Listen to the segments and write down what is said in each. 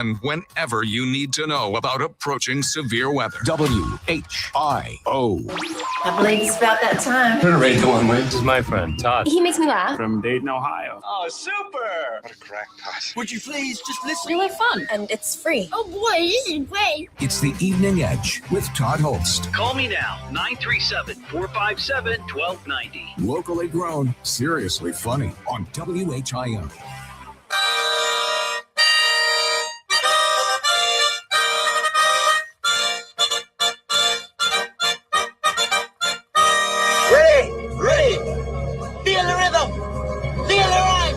And whenever you need to know about approaching severe weather. WHIO. I believe it's about that time. Turn the radio on, Wayne. This is my friend, Todd. He makes me laugh. From Dayton, Ohio. Oh, super! What a crackpot. Would you please just listen? Really fun. And it's free. Oh boy, this is great. It's the Evening Edge with Todd Hollst. Call me now, 937-457-1290. Locally grown, seriously funny on WHIO. Ready! Feel the rhythm! Feel the rhyme!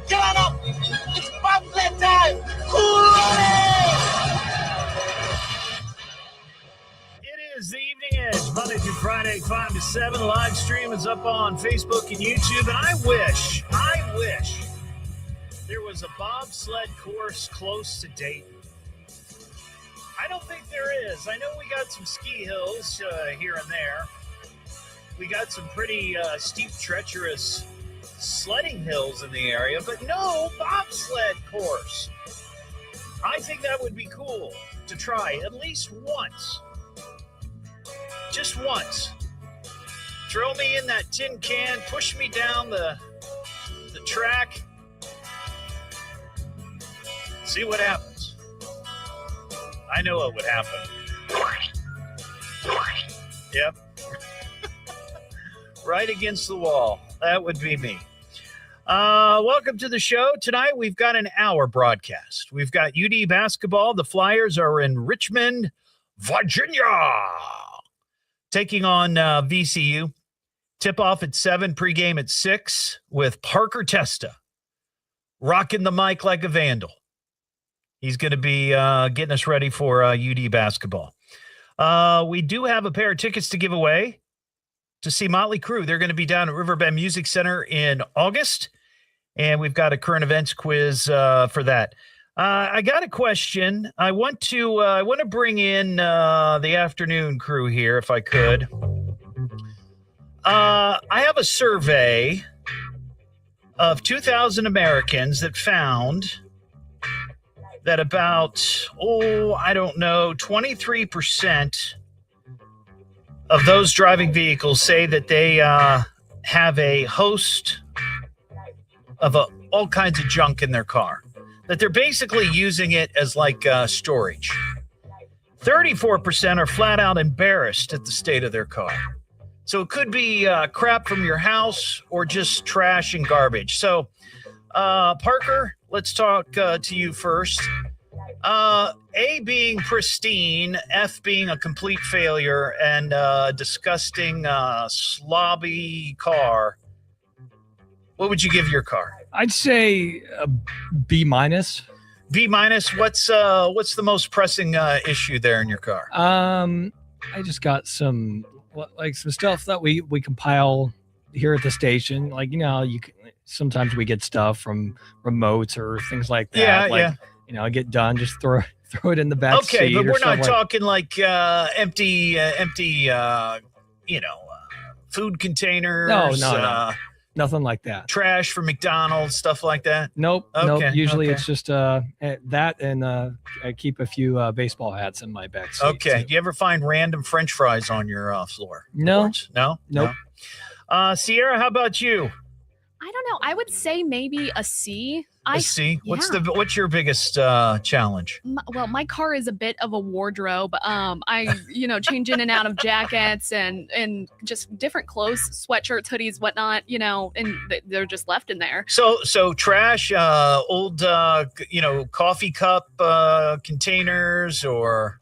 Come on up! It's bobsled time! Hooray! It is the Evening Edge, Monday through Friday, 5 to 7. Live stream is up on Facebook and YouTube, and I wish there was a bobsled course close to Dayton. I don't think there is. I know we got some ski hills here and there. We got some pretty steep, treacherous sledding hills in the area, but no bobsled course. I think that would be cool to try at least once. Just once. Throw me in that tin can, push me down the track. See what happens. I know what would happen. Yep. Right against the wall. That would be me. Welcome to the show. Tonight we've got an hour broadcast. We've got UD basketball. The Flyers are in Richmond, Virginia, taking on VCU. Tip-off at 7, pregame at 6 with Parker Testa rocking the mic like a vandal. He's going to be getting us ready for UD basketball. We do have a pair of tickets to give away to see Motley Crue. They're going to be down at Riverbend Music Center in August, and we've got a current events quiz for that. I got a question. I want to bring in the afternoon crew here, if I could. I have a survey of 2,000 Americans that found that about 23% of those driving vehicles say that they have a host of all kinds of junk in their car, that they're basically using it as like storage. 34% are flat out embarrassed at the state of their car. So it could be crap from your house or just trash and garbage. So, Parker, let's talk to you first. A being pristine, F being a complete failure, and disgusting, slobby car. What would you give your car? I'd say a B minus. B minus. What's the most pressing issue there in your car? I just got some stuff that we compile here at the station. Like, sometimes we get stuff from remotes or things like that. Yeah. I get done, just throw it in the back seat. Okay, but we're not talking like empty, food containers. No. Nothing like that. Trash from McDonald's, stuff like that. Nope. Usually okay. It's just that, and I keep a few baseball hats in my back seat. Okay. Do you ever find random French fries on your floor? No. No. Nope. No? Sierra, how about you? I don't know. I would say maybe a C. A C? Yeah. What's your biggest challenge? My car is a bit of a wardrobe. I change in and out of jackets and just different clothes, sweatshirts, hoodies, whatnot, and they're just left in there. So trash, old, coffee cup containers or...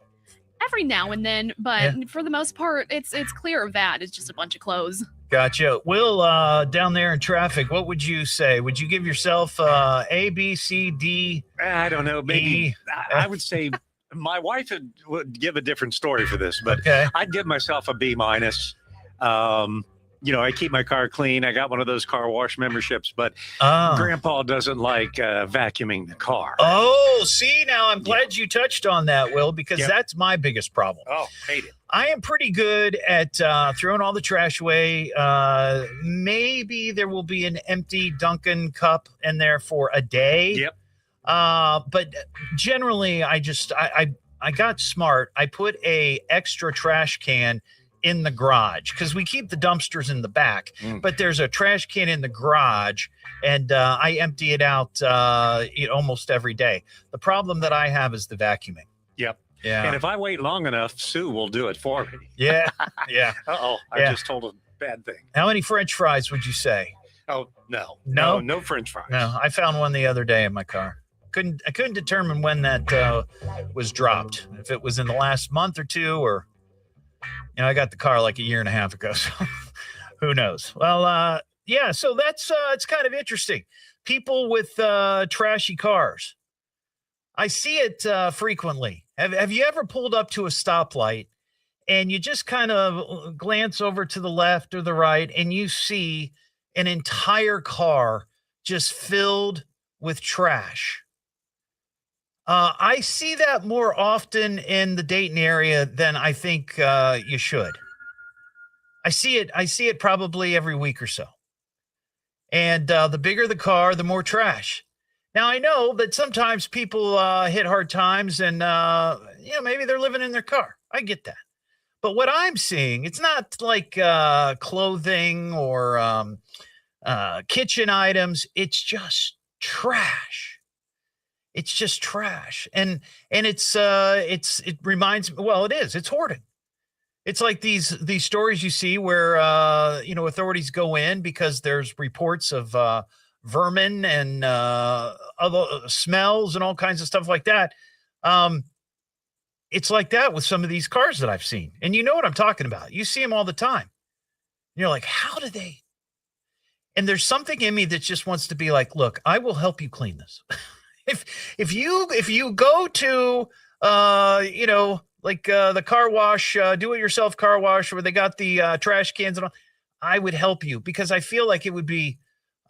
Every now and then, but for the most part, it's clear of that. It's just a bunch of clothes. Gotcha. Will, down there in traffic, what would you say? Would you give yourself A, B, C, D? I don't know. Maybe E? I would say my wife would give a different story for this, but okay. I'd give myself a B minus. I keep my car clean. I got one of those car wash memberships, but Grandpa doesn't like vacuuming the car. Oh, see, now I'm glad you touched on that, Will, because that's my biggest problem. Oh, hate it. I am pretty good at throwing all the trash away. Maybe there will be an empty Dunkin' cup in there for a day. Yep. But generally, I got smart. I put a extra trash can in the garage because we keep the dumpsters in the back, but there's a trash can in the garage, and I empty it out almost every day. The problem that I have is the vacuuming. Yep. Yeah. And if I wait long enough, Sue will do it for me. Yeah. Yeah. Uh-oh. I just told a bad thing. How many French fries would you say? Oh, no. No? No French fries. No, I found one the other day in my car. I couldn't determine when that was dropped. If it was in the last month or two, or I got the car like a year and a half ago, so who knows? Well, yeah, so that's it's kind of interesting. People with trashy cars. I see it frequently. Have you ever pulled up to a stoplight and you just kind of glance over to the left or the right and you see an entire car just filled with trash? I see that more often in the Dayton area than I think you should. I see it probably every week or so. And the bigger the car, the more trash. Now, I know that sometimes people hit hard times and, maybe they're living in their car. I get that. But what I'm seeing, it's not like clothing or kitchen items. It's just trash. It's just trash. And it reminds me, well, it is. It's hoarding. It's like these stories you see where, authorities go in because there's reports of vermin and other smells and all kinds of stuff like that. It's like that with some of these cars that I've seen. And you know what I'm talking about. You see them all the time. And you're like, how do they? And there's something in me that just wants to be like, look, I will help you clean this. If you go to the car wash, do-it-yourself car wash where they got the trash cans and all, I would help you because I feel like it would be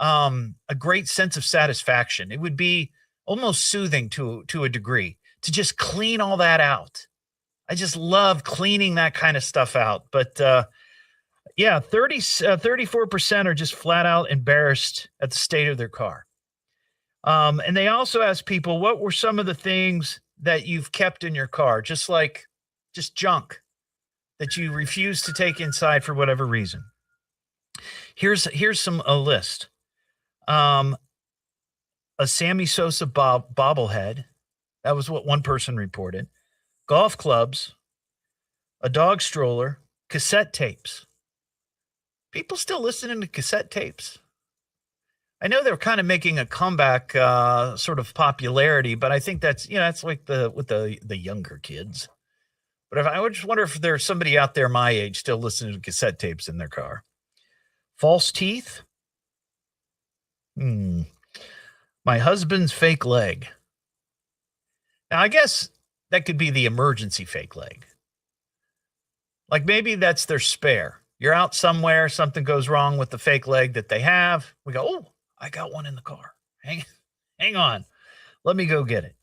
a great sense of satisfaction. It would be almost soothing to a degree to just clean all that out. I just love cleaning that kind of stuff out. But 34% are just flat out embarrassed at the state of their car. And they also ask people, what were some of the things that you've kept in your car? Just junk that you refuse to take inside for whatever reason. Here's a list. A Sammy Sosa bobblehead. That was what one person reported. Golf clubs, a dog stroller, cassette tapes. People still listening to cassette tapes? I know they're kind of making a comeback sort of popularity, but I think that's like with the younger kids. But I would just wonder if there's somebody out there my age still listening to cassette tapes in their car. False teeth. My husband's fake leg. Now, I guess that could be the emergency fake leg. Like maybe that's their spare. You're out somewhere, something goes wrong with the fake leg that they have. We go, oh, I got one in the car. Hang on. Let me go get it.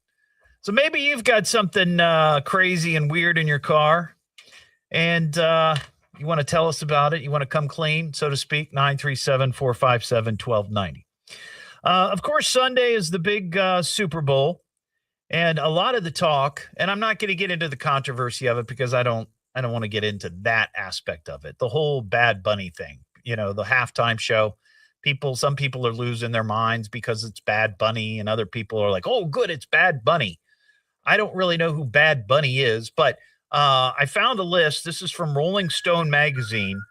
So maybe you've got something crazy and weird in your car, and you want to tell us about it. You want to come clean, so to speak. 937-457-1290. Of course, Sunday is the big Super Bowl, and a lot of the talk, and I'm not going to get into the controversy of it because I don't want to get into that aspect of it. The whole Bad Bunny thing, the halftime show. Some people are losing their minds because it's Bad Bunny, and other people are like, oh, good, it's Bad Bunny. I don't really know who Bad Bunny is, but I found a list. This is from Rolling Stone magazine.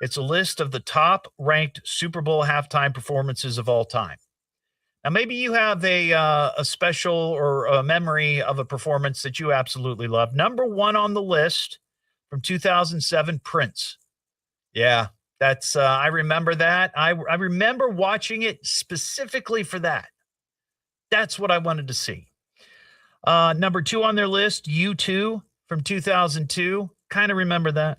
It's a list of the top ranked Super Bowl halftime performances of all time. Now, maybe you have a special or a memory of a performance that you absolutely love. Number one on the list from 2007, Prince. Yeah. That's I remember that. I remember watching it specifically for that. That's what I wanted to see. Number two on their list, U2 from 2002. Kind of remember that.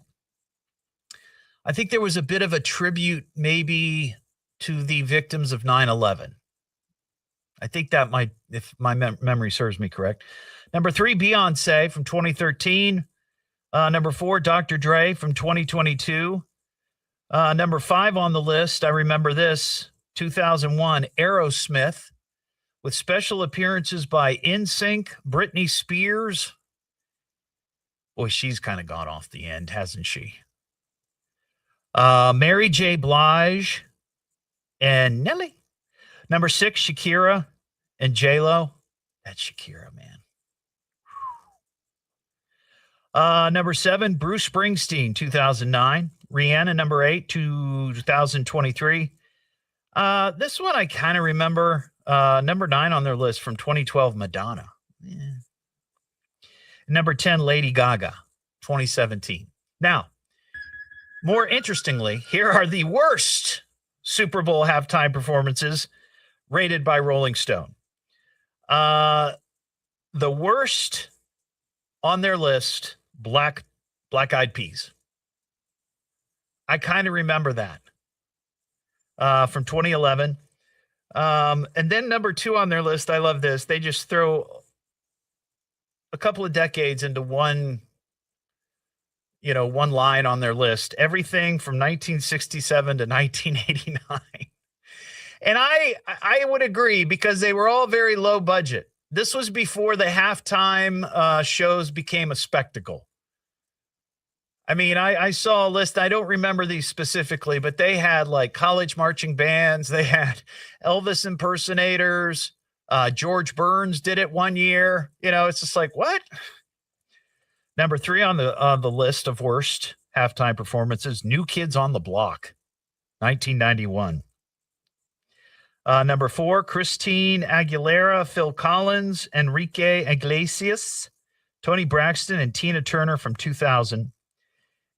I think there was a bit of a tribute maybe to the victims of 9/11. I think that might, if my memory serves me correct. Number three, Beyonce from 2013. Number four, Dr. Dre from 2022. Number five on the list, I remember this, 2001, Aerosmith with special appearances by NSYNC, Britney Spears. Boy, she's kind of gone off the end, hasn't she? Mary J. Blige and Nelly. Number 6, Shakira and J-Lo. That's Shakira, man. Number 7, Bruce Springsteen, 2009. Rihanna, number 8, 2023. This one I kind of remember. Number 9 on their list from 2012, Madonna. Yeah. Number 10, Lady Gaga, 2017. Now, more interestingly, here are the worst Super Bowl halftime performances rated by Rolling Stone. The worst on their list, Black Eyed Peas. I kind of remember that from 2011. And then number 2 on their list, I love this. They just throw a couple of decades into one line on their list. Everything from 1967 to 1989. And I would agree, because they were all very low budget. This was before the halftime shows became a spectacle. I mean, I saw a list. I don't remember these specifically, but they had like college marching bands. They had Elvis impersonators. George Burns did it one year. It's just like, what? Number 3 on the list of worst halftime performances, New Kids on the Block, 1991. Number 4, Christine Aguilera, Phil Collins, Enrique Iglesias, Tony Braxton, and Tina Turner from 2000.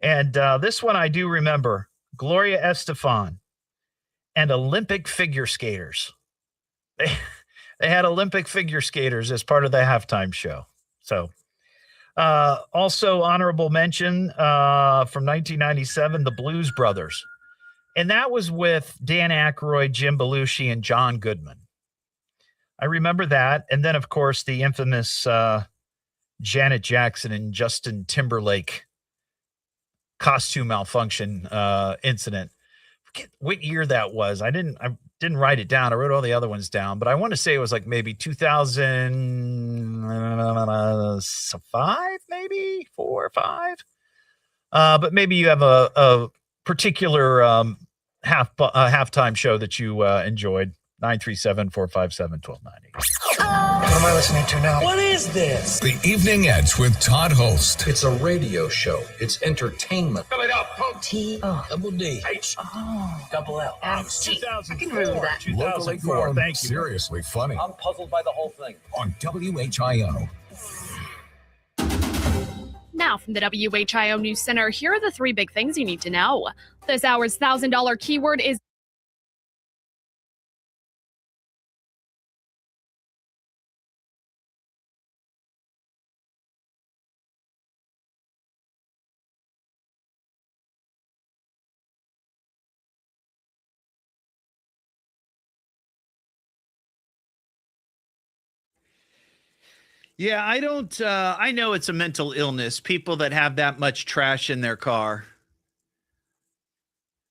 And this one I do remember, Gloria Estefan and Olympic figure skaters. They had Olympic figure skaters as part of the halftime show. So also honorable mention from 1997, the Blues Brothers. And that was with Dan Aykroyd, Jim Belushi, and John Goodman. I remember that. And then, of course, the infamous Janet Jackson and Justin Timberlake costume malfunction incident. Forget what year that was. I didn't write it down. I wrote all the other ones down, but I want to say it was like maybe 2005, maybe 4 or 5. But maybe you have a particular halftime show that you enjoyed. 937-457-1290. What am I listening to now? What is this? The Evening Edge with Todd Hollst. It's a radio show. It's entertainment. Fill it up, folks. T-double-D. H-double-L. I can remember that. Locally 2004. grown, Thank you. seriously funny. I'm puzzled by the whole thing. On WHIO. Now from the WHIO News Center, here are the 3 big things you need to know. This hour's $1,000 keyword is Yeah, I don't, I know it's a mental illness, people that have that much trash in their car.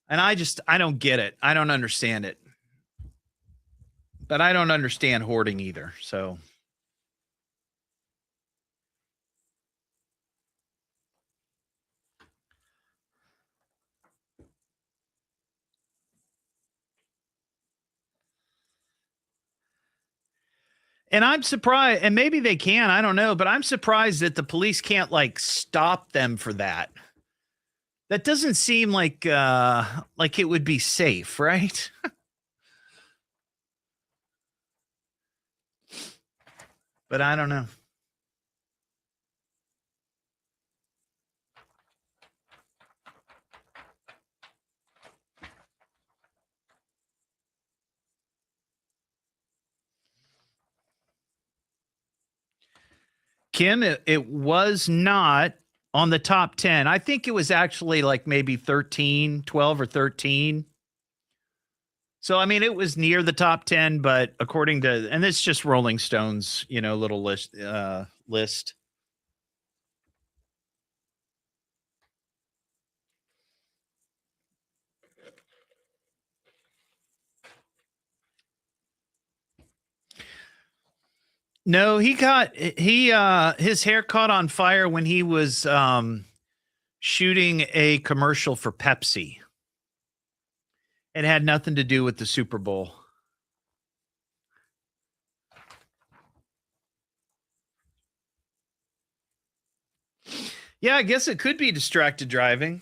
And I don't get it. I don't understand it. But I don't understand hoarding either. So. And I'm surprised, and maybe they can, I don't know, but I'm surprised that the police can't like stop them for that. That doesn't seem like it would be safe, right? But I don't know. Kim, it was not on the top 10. I think it was actually like maybe 13, 12 or 13. So, I mean, it was near the top 10, but according to, and it's just Rolling Stone's, little list. No, his hair caught on fire when he was shooting a commercial for Pepsi. It had nothing to do with the Super Bowl. Yeah, I guess it could be distracted driving.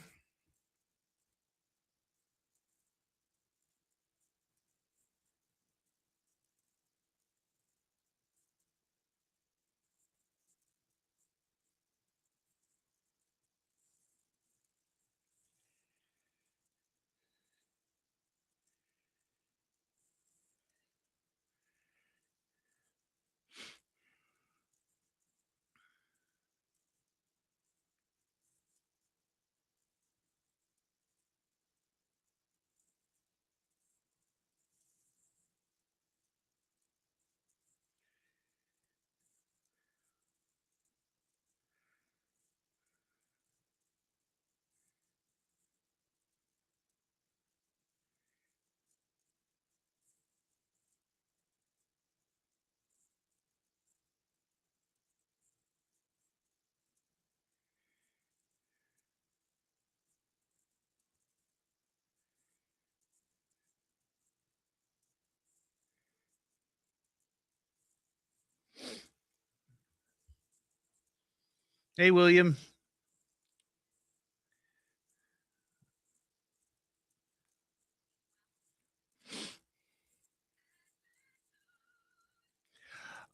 Hey, William.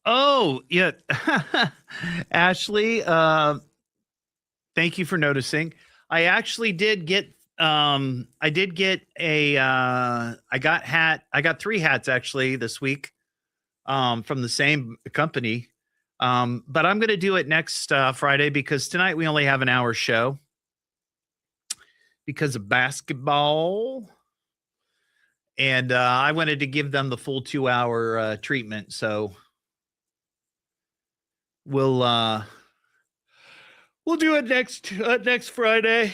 Oh, yeah. Ashley, thank you for noticing. I actually did get I got 3 hats actually this week from the same company. But I'm going to do it next Friday because tonight we only have an hour show because of basketball. And I wanted to give them the full 2-hour treatment. So we'll do it next Friday.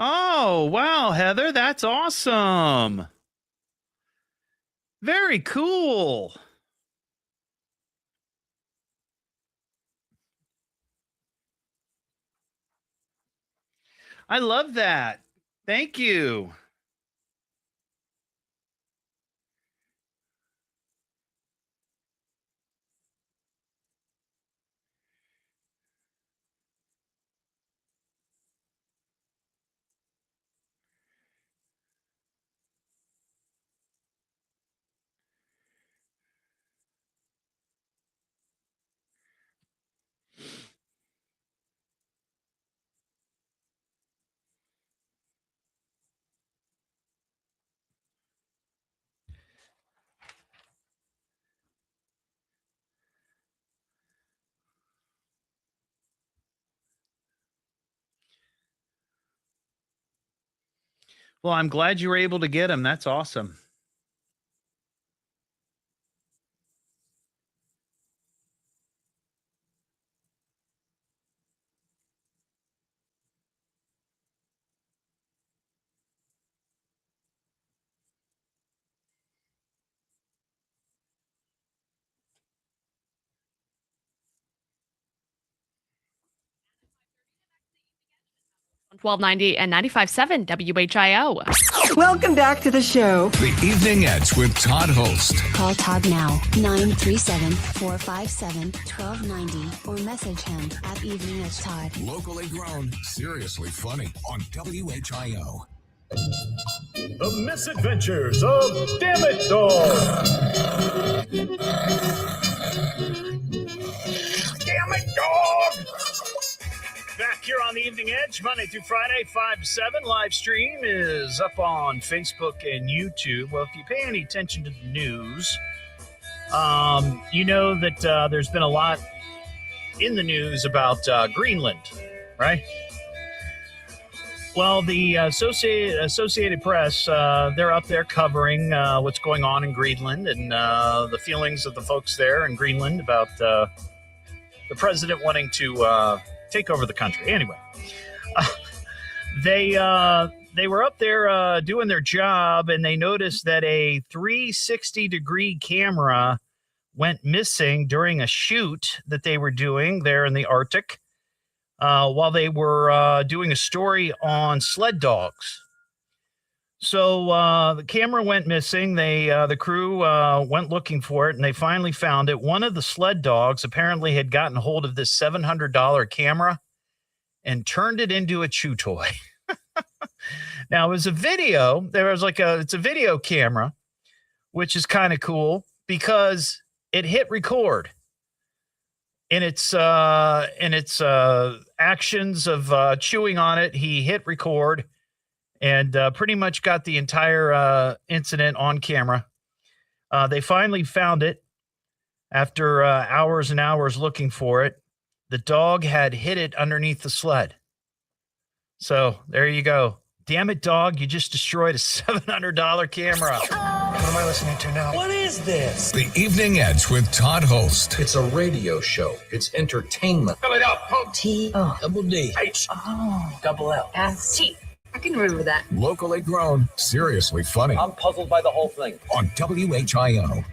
Oh, wow, Heather, that's awesome. Very cool. I love that. Thank you. Well, I'm glad you were able to get him. That's awesome. 1290 and 95.7 WHIO. Welcome back to the show. The Evening Edge with Todd Hollst. Call Todd now, 937-457-1290, or message him at Evening Edge Todd. Locally grown, seriously funny on WHIO. The Misadventures of Dammit Dog. Dammit Dog. Back here on the Evening Edge, Monday through Friday, 5 to 7. Live stream is up on Facebook and YouTube. Well, if you pay any attention to the news, you know that there's been a lot in the news about Greenland, right? Well, the Associated Press, they're up there covering what's going on in Greenland and the feelings of the folks there in Greenland about the president wanting to take over the country. Anyway, they were up there doing their job, and they noticed that a 360-degree camera went missing during a shoot that they were doing there in the Arctic. While they were doing a story on sled dogs. So the camera went missing. The crew went looking for it, and they finally found it. One of the sled dogs apparently had gotten hold of this $700 camera and turned it into a chew toy. Now, it was a video. It's a video camera, which is kind of cool because it hit record. In its actions of chewing on it, he hit record and pretty much got the entire incident on camera. They finally found it after hours and hours looking for it. The dog had hid it underneath the sled. So there you go. Damn it, dog. You just destroyed a $700 camera. What am I listening to now? What is this? The Evening Edge with Todd Hollst. It's a radio show. It's entertainment. Fill it up. Double D. H. Double L. S-T. I can remember that. Locally grown, seriously funny I'm puzzled by the whole thing. on WHIO.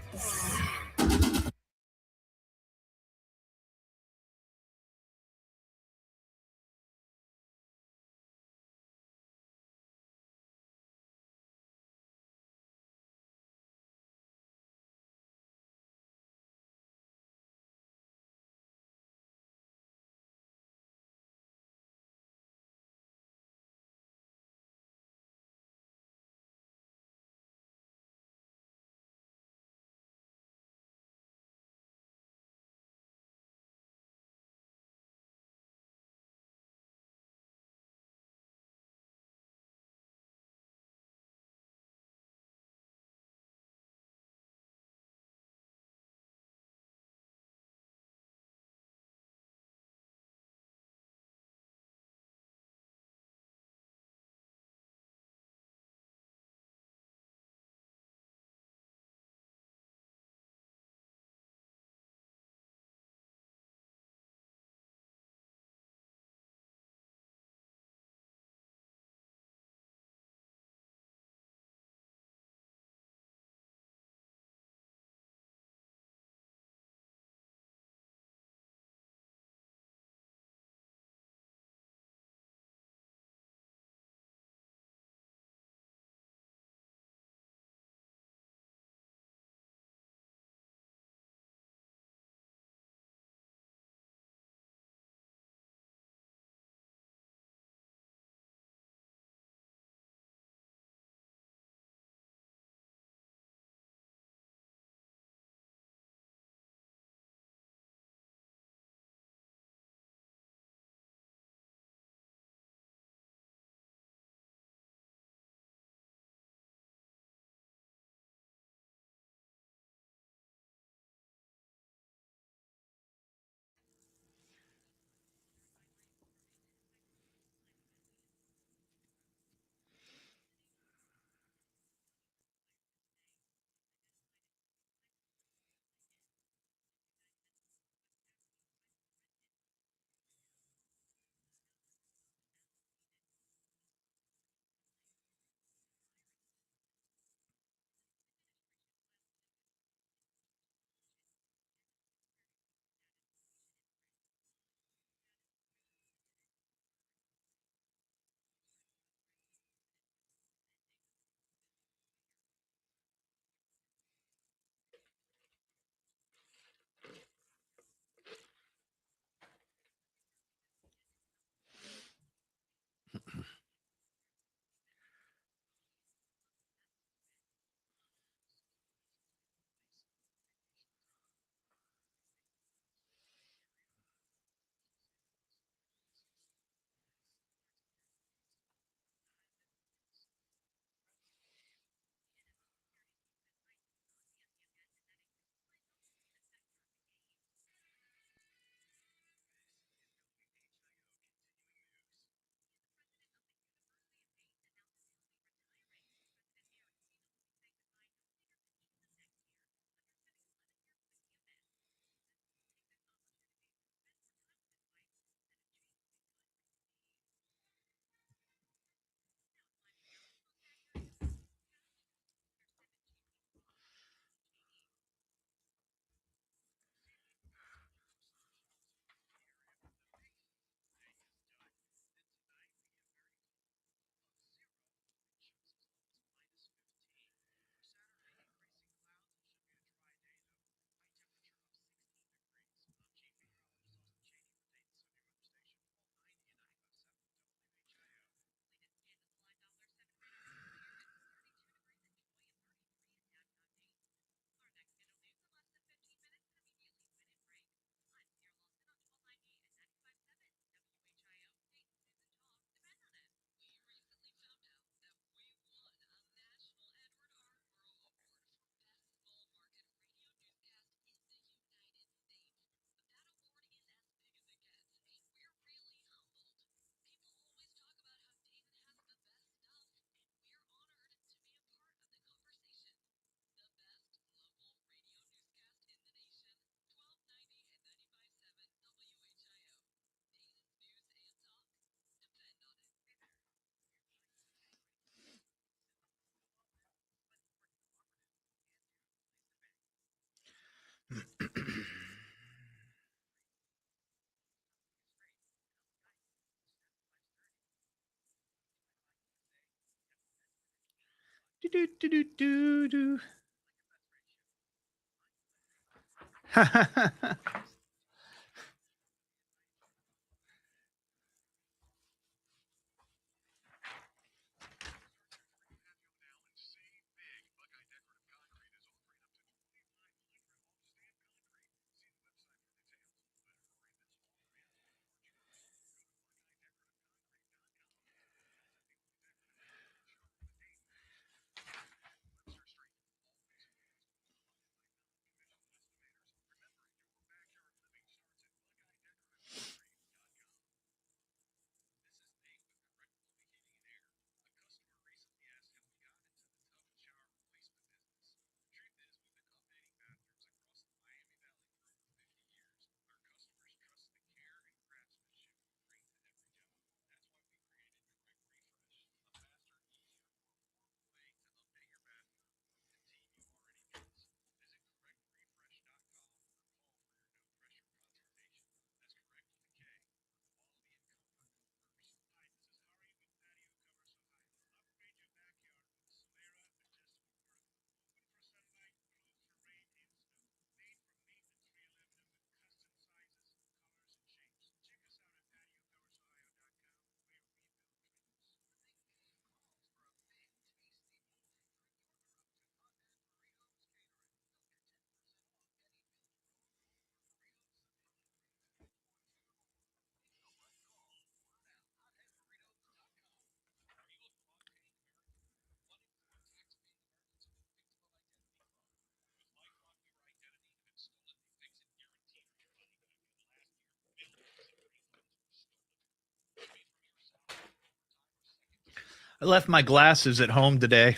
I left my glasses at home today,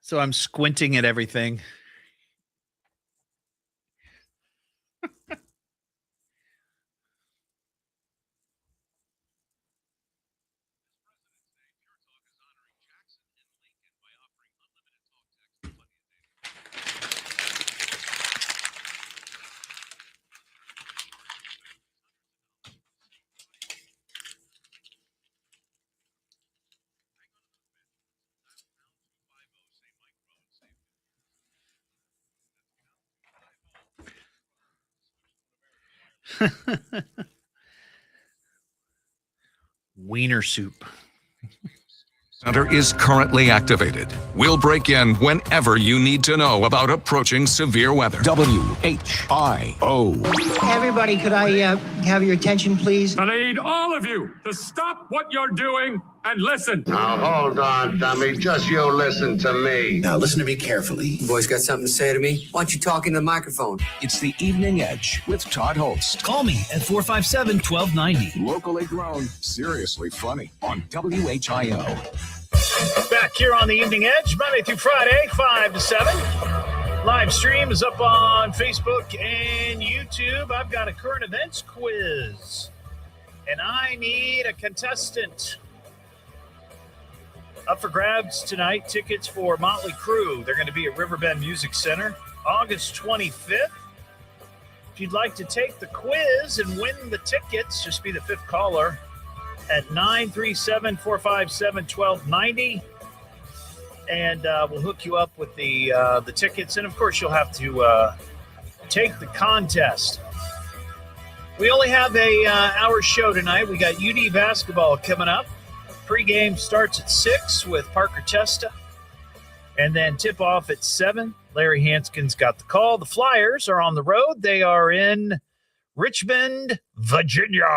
so I'm squinting at everything. Wiener soup. Center is currently activated. We'll break in whenever you need to know about approaching severe weather. WHIO. Everybody, could I have your attention, please? I need all of you to stop what you're doing and listen. Now, hold on, dummy. Just you listen to me. Now, listen to me carefully. You boys got something to say to me? Why don't you talk into the microphone? It's the Evening Edge with Todd Hollst. Call me at 457-1290. Locally grown, seriously funny on WHIO. Back here on the Evening Edge, Monday through Friday, 5 to 7. Live stream is up on Facebook and YouTube. I've got a current events quiz, and I need a contestant. Up for grabs tonight, tickets for Motley Crue. They're going to be at Riverbend Music Center August 25th. If you'd like to take the quiz and win the tickets, just be the fifth caller at 937-457-1290. And we'll hook you up with the tickets. And, of course, you'll have to take the contest. We only have a hour show tonight. We got UD basketball coming up. Pre-game starts at 6 with Parker Testa. And then tip-off at 7. Larry Hanskin's got the call. The Flyers are on the road. They are in Richmond, Virginia,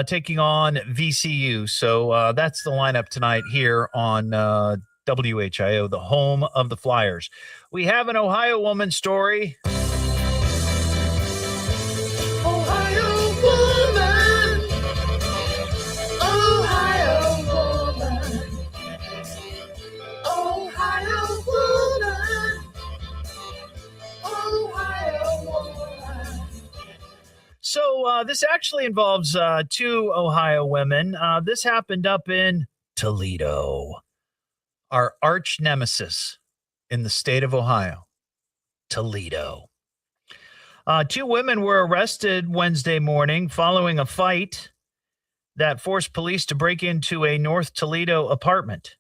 taking on VCU. So that's the lineup tonight here on WHIO, the home of the Flyers. We have an Ohio woman story. So this actually involves two Ohio women. This happened up in Toledo, our arch nemesis in the state of Ohio, Toledo. Two women were arrested Wednesday morning following a fight that forced police to break into a North Toledo apartment.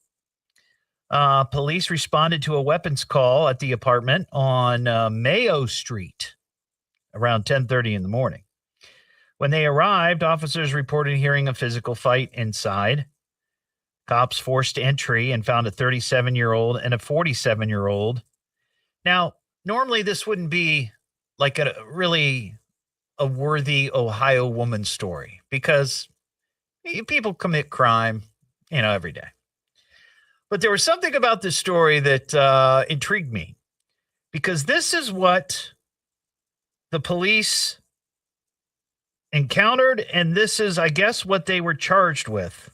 Police responded to a weapons call at the apartment on Mayo Street around 10:30 in the morning. When they arrived, officers reported hearing a physical fight inside. Cops forced entry and found a 37-year-old and a 47-year-old. Now, normally this wouldn't be like a worthy Ohio woman story because people commit crime, every day. But there was something about this story that intrigued me because this is what the police encountered, and this is, I guess, what they were charged with.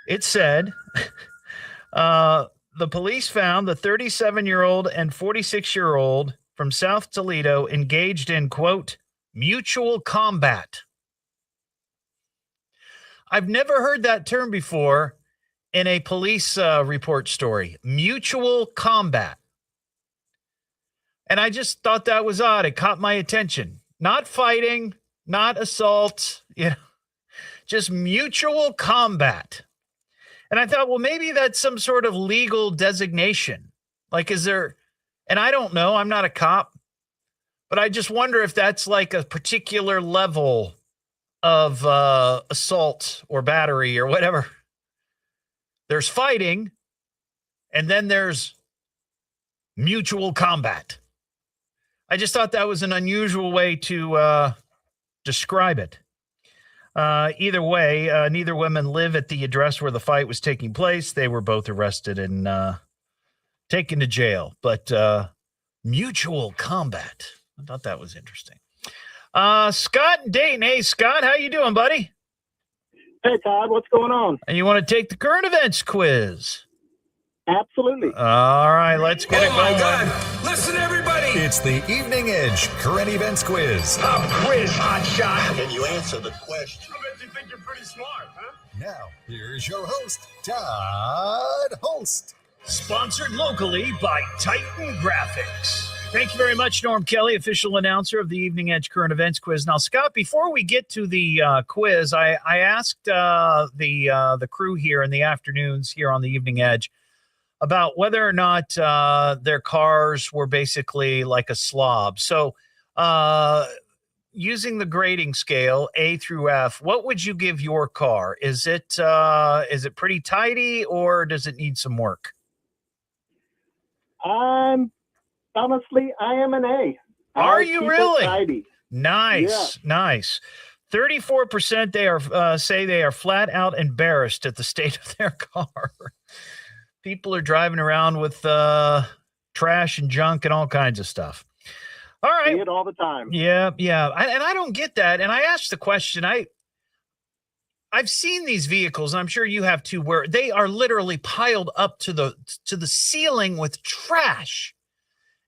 It said the police found the 37-year-old and 46-year-old from South Toledo engaged in, quote, mutual combat. I've never heard that term before in a police report story, mutual combat. And I just thought that was odd. It caught my attention. Not fighting, not assault, just mutual combat. And I thought, well, maybe that's some sort of legal designation. Like, is there, and I don't know, I'm not a cop, but I just wonder if that's like a particular level of assault or battery or whatever. There's fighting, and then there's mutual combat. I just thought that was an unusual way to describe it. Either way, neither women live at the address where the fight was taking place. They were both arrested and taken to jail. But mutual combat. I thought that was interesting. Scott and Dayton. Hey, Scott, how you doing, buddy? Hey, Todd, what's going on? And you want to take the current events quiz? Absolutely. All right, let's get it going. Oh, my God. Listen, everybody. It's the Evening Edge Current Events Quiz. A quiz, hot shot. Can you answer the question? I bet you think you're pretty smart, huh? Now, here's your host, Todd Hollst. Sponsored locally by Titan Graphics. Thank you very much, Norm Kelly, official announcer of the Evening Edge Current Events Quiz. Now, Scott, before we get to the quiz, I asked the crew here in the afternoons here on the Evening Edge about whether or not their cars were basically like a slob. So using the grading scale, A through F, what would you give your car? Is it pretty tidy or does it need some work? Honestly, I am an A. Are you really? Tidy. Nice, yeah. Nice. 34% they are say they are flat out embarrassed at the state of their car. People are driving around with trash and junk and all kinds of stuff. All right. See it all the time. Yeah. And I don't get that. And I asked the question. I've seen these vehicles, and I'm sure you have too, where they are literally piled up to the ceiling with trash.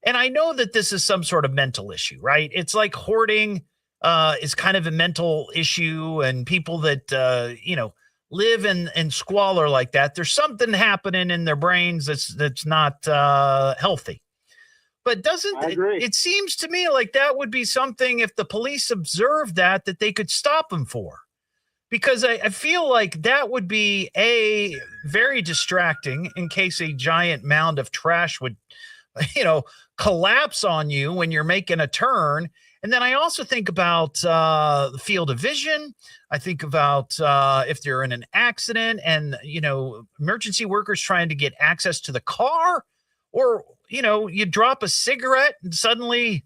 And I know that this is some sort of mental issue, right? It's like hoarding is kind of a mental issue, and people that live in squalor like that, there's something happening in their brains that's not healthy. But it seems to me like that would be something, if the police observed that they could stop them for. Because I feel like that would be very distracting in case a giant mound of trash would, collapse on you when you're making a turn. And then I also think about the field of vision. I think about if they're in an accident and, emergency workers trying to get access to the car, or, you drop a cigarette and suddenly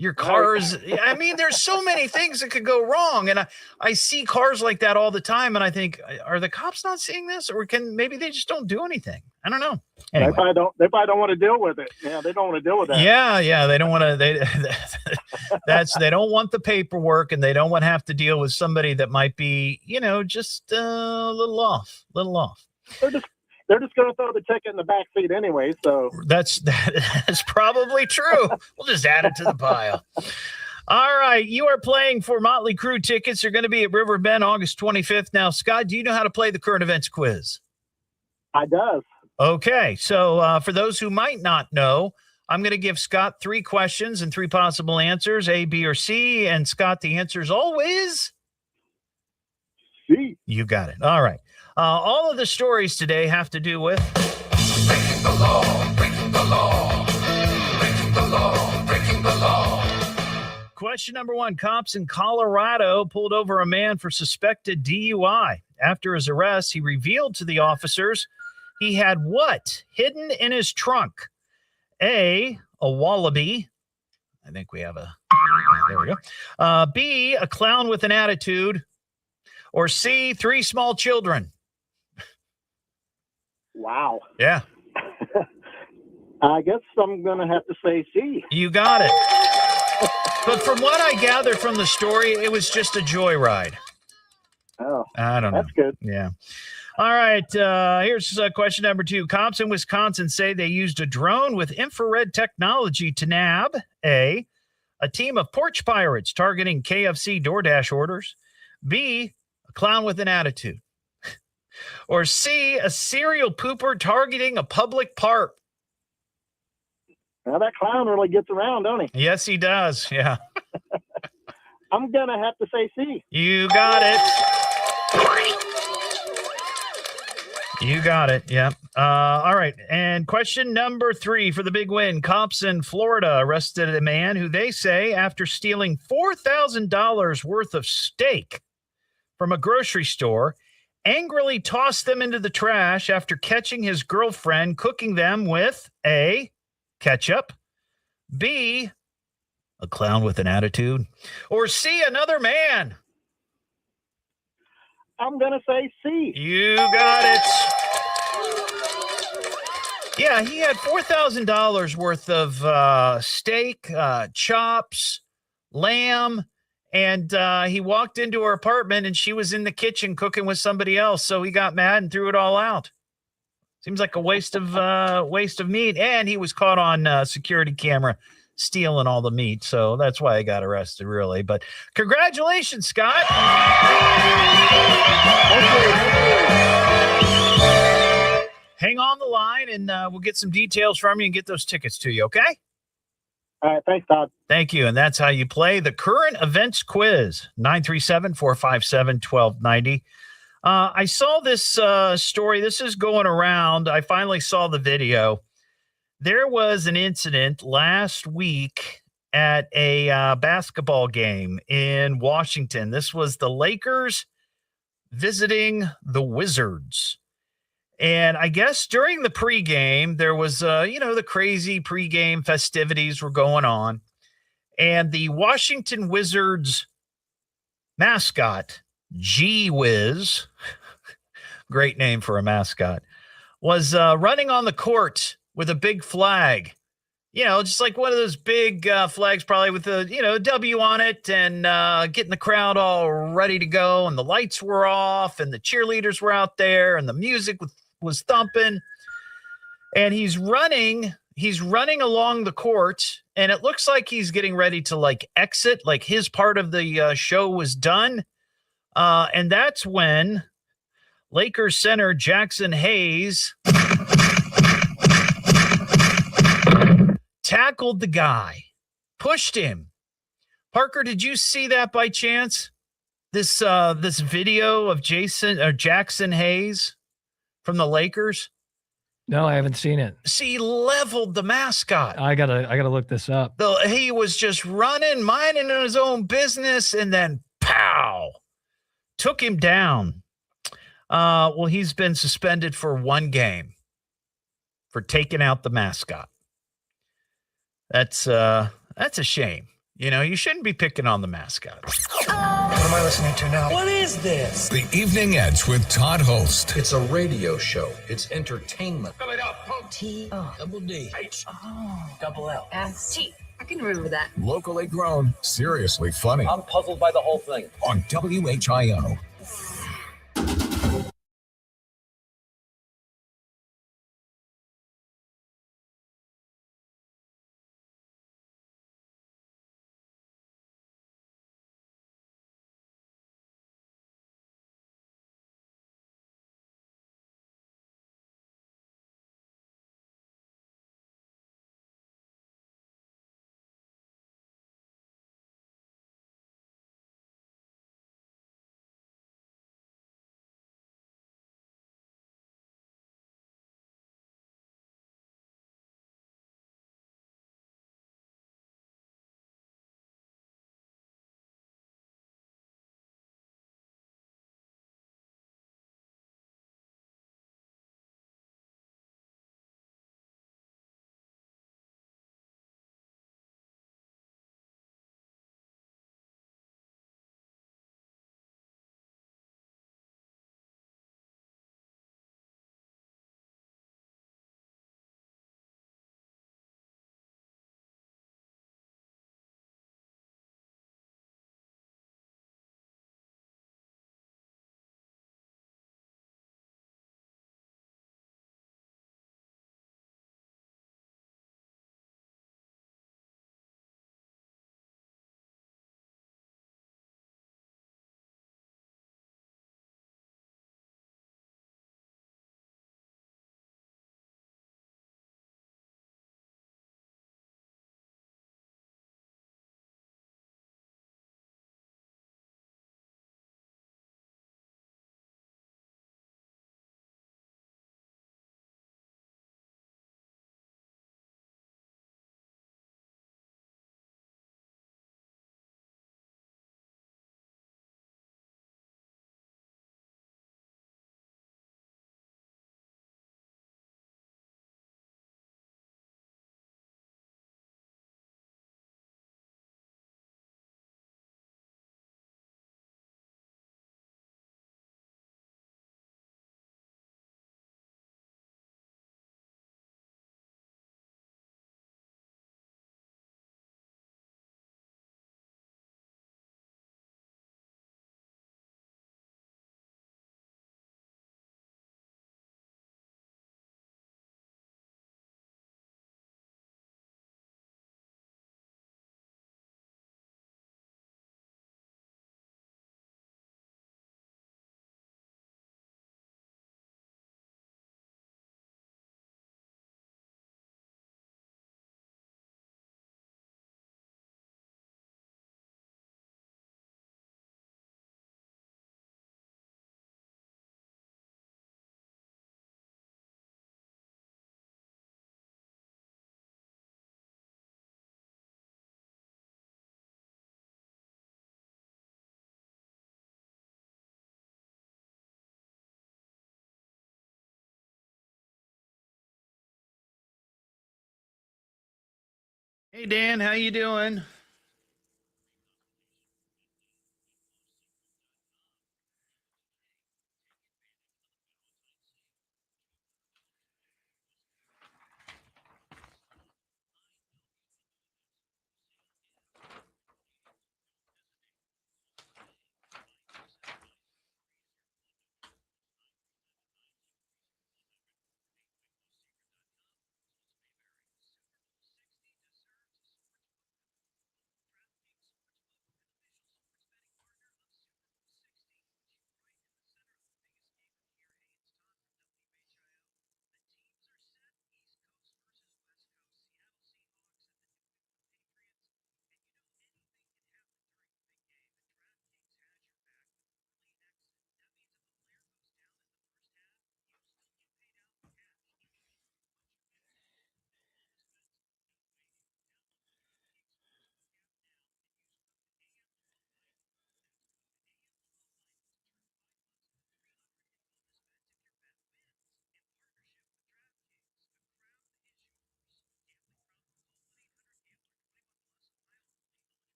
your car's, there's so many things that could go wrong. And I see cars like that all the time. And I think, are the cops not seeing this, or maybe they just don't do anything? I don't know. Anyway. They probably don't want to deal with it. Yeah, they don't want to deal with that. Yeah, they don't want to. They don't want the paperwork, and they don't want to have to deal with somebody that might be, just a little off. They're just going to throw the ticket in the back seat anyway. So that's probably true. We'll just add it to the pile. All right, you are playing for Motley Crue tickets. They're going to be at River Bend August 25th. Now, Scott, do you know how to play the current events quiz? I does. Okay, so for those who might not know, I'm going to give Scott 3 questions and 3 possible answers, A, B, or C. And Scott, the answer is always C. You got it. All right. All of the stories today have to do with Breaking the law, breaking the law, breaking the law, breaking the law. question number one. Cops in Colorado pulled over a man for suspected DUI. After his arrest, he revealed to the officers he had what hidden in his trunk? A wallaby. I think we have there we go. B, a clown with an attitude. Or C, 3 small children. Wow. Yeah. I guess I'm going to have to say C. You got it. But from what I gathered from the story, it was just a joyride. Oh, I don't know. that's good. Yeah. All right. Here's question number 2. Cops in Wisconsin say they used a drone with infrared technology to nab A, a team of porch pirates targeting KFC DoorDash orders. B, a clown with an attitude. Or C, a serial pooper targeting a public park. Now, that clown really gets around, don't he? Yes, he does. Yeah. I'm going to have to say C. You got it. You got it. Yep. All right. And question number 3 for the big win. Cops in Florida arrested a man who they say, after stealing $4,000 worth of steak from a grocery store, angrily tossed them into the trash after catching his girlfriend cooking them with A, ketchup, B, a clown with an attitude, or C, another man. I'm going to say C. You got it. Yeah, he had $4,000 worth of steak, chops, lamb, and he walked into her apartment and she was in the kitchen cooking with somebody else. So he got mad and threw it all out. Seems like a waste of meat. And he was caught on security camera stealing all the meat. So that's why I got arrested, really. But congratulations, Scott. Hang on the line and we'll get some details from you and get those tickets to you, okay? All right. Thanks, Todd. Thank you. And that's how you play the current events quiz, 937-457-1290. I saw this story. This is going around. I finally saw the video. There was an incident last week at a basketball game in Washington. This was the Lakers visiting the Wizards. And I guess during the pregame, there was, the crazy pregame festivities were going on. And the Washington Wizards mascot, G-Wiz, great name for a mascot, was running on the court with a big flag, just like one of those big flags, probably with a, W on it, and getting the crowd all ready to go. And the lights were off and the cheerleaders were out there and the music was thumping. And he's running along the court, and it looks like he's getting ready to exit, like his part of the show was done. And that's when Lakers center Jackson Hayes tackled the guy, pushed him. Parker, did you see that by chance? This video of Jackson Hayes from the Lakers? No, I haven't seen it. He leveled the mascot. I gotta look this up. He was just running, minding his own business, and then pow, took him down. Well, he's been suspended for 1 game for taking out the mascot. That's a shame. You shouldn't be picking on the mascot. What am I listening to now? What is this? The Evening Edge with Todd Hollst. It's a radio show. It's entertainment. Spell it out. T-O-double-D. H-O-double-L. S-T. I can remember that. Locally grown, seriously funny. I'm puzzled by the whole thing. On WHIO. Hey, Dan, how you doing?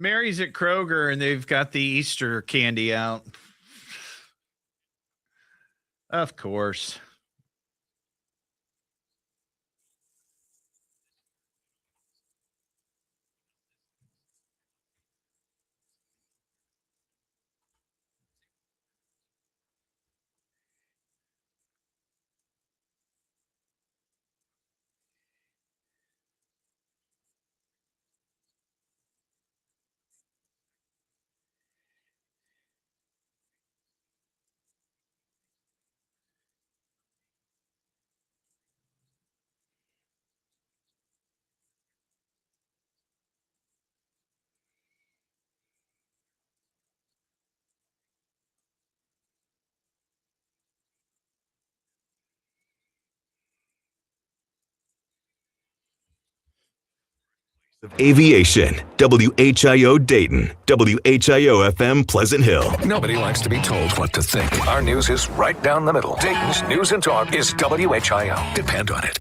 Mary's at Kroger and they've got the Easter candy out. Of course. Aviation, WHIO Dayton, WHIO FM Pleasant Hill. Nobody likes to be told what to think. Our news is right down the middle. Dayton's News and Talk is WHIO. Depend on it.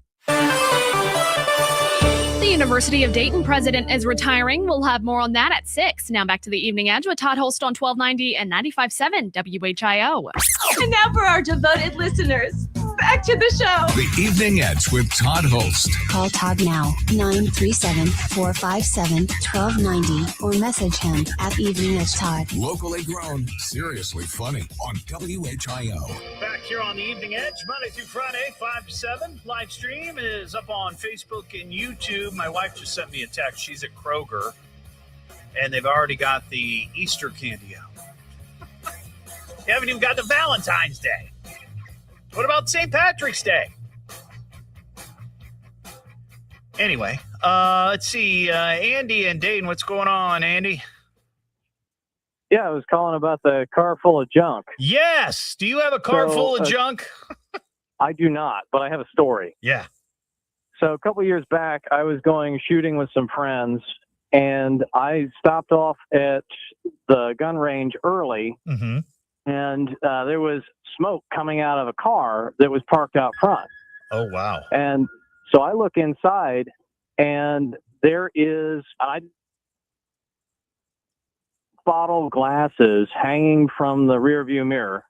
The University of Dayton president is retiring. We'll have more on that at 6. Now back to the Evening Edge with Todd Hollst on 1290 and 95.7 WHIO. And now for our devoted listeners, back to the show. The Evening Edge with Todd Hollst. Call Todd now, 937-457-1290, or message him at Evening Edge Todd. Locally grown, seriously funny on WHIO. Back here on the Evening Edge, Monday through Friday, 5 to 7. Live stream is up on Facebook and YouTube. My wife just sent me a text. She's at Kroger, and they've already got the Easter candy out. They haven't even got the Valentine's Day. What about St. Patrick's Day? Anyway, let's see. Andy and Dayton, what's going on, Andy? Yeah, I was calling about the car full of junk. Yes. Do you have a car full of junk? I do not, but I have a story. Yeah. So a couple years back, I was going shooting with some friends, and I stopped off at the gun range early, and there was smoke coming out of a car that was parked out front. Oh, wow. And so I look inside, and there is bottle glasses hanging from the rear view mirror,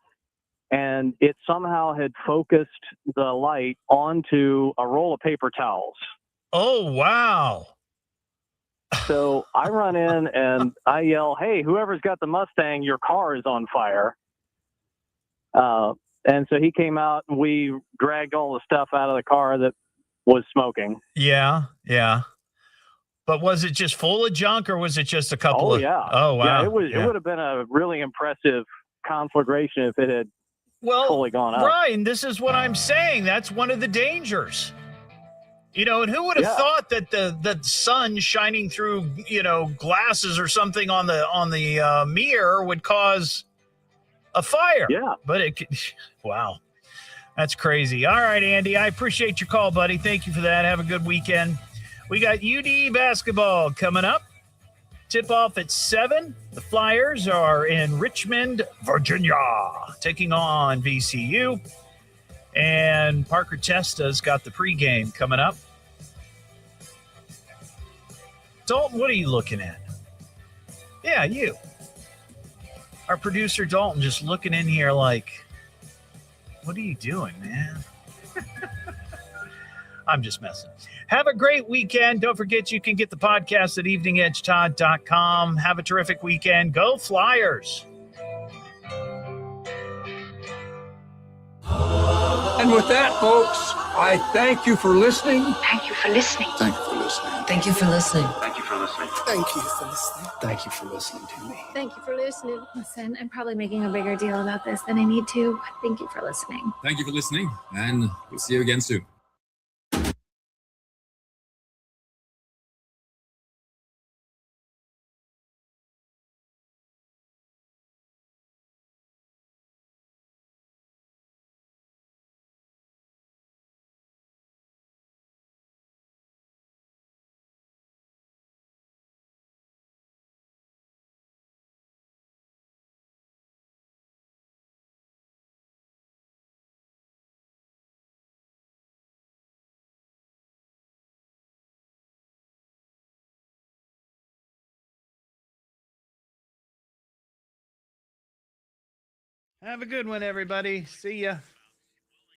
and it somehow had focused the light onto a roll of paper towels. Oh, wow. So I run in and I yell, "Hey, whoever's got the Mustang, your car is on fire." And so he came out and we dragged all the stuff out of the car that was smoking. Yeah, yeah. But was it just full of junk, or was it just a couple Oh of? yeah. Oh wow. Yeah, it would have been a really impressive conflagration if it had fully gone up. Brian, this is what I'm saying. That's one of the dangers. You know, and who would have thought that the sun shining through, you know, glasses or something on the mirror would cause a fire? Yeah. But wow. That's crazy. All right, Andy, I appreciate your call, buddy. Thank you for that. Have a good weekend. We got UD basketball coming up. Tip-off at 7. The Flyers are in Richmond, Virginia, taking on VCU. And Parker Testa's got the pregame coming up. Dalton, what are you looking at? Yeah, you. Our producer, Dalton, just looking in here like, what are you doing, man? I'm just messing. Have a great weekend. Don't forget you can get the podcast at eveningedgetodd.com. Have a terrific weekend. Go Flyers. And with that, folks, I thank you for listening. Thank you for listening. Thank you for listening. Thank you for listening. Thank you for listening. Thank you for listening. Thank you for listening to me. Thank you for listening. Listen, I'm probably making a bigger deal about this than I need to. Thank you for listening. Thank you for listening, and we'll see you again soon. Have a good one, everybody. See ya.